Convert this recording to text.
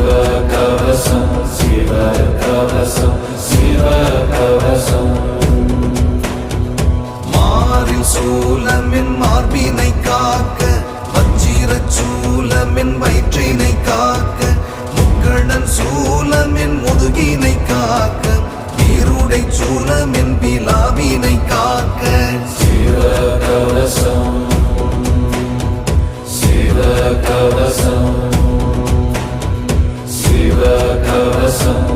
சிவகவசம் சிவகவசம் சிவகவசம் மாறில் சூலமின் மார்பினை காக்க வச்சிரச் சூலமின் வயிற்றினை காக்க முக்கணன் சூலமின் முதுகினை காக்க வீருடை சூலமின் விலாவினை காக்க சிவகவசம் சிவகவசம் சிவகவசம்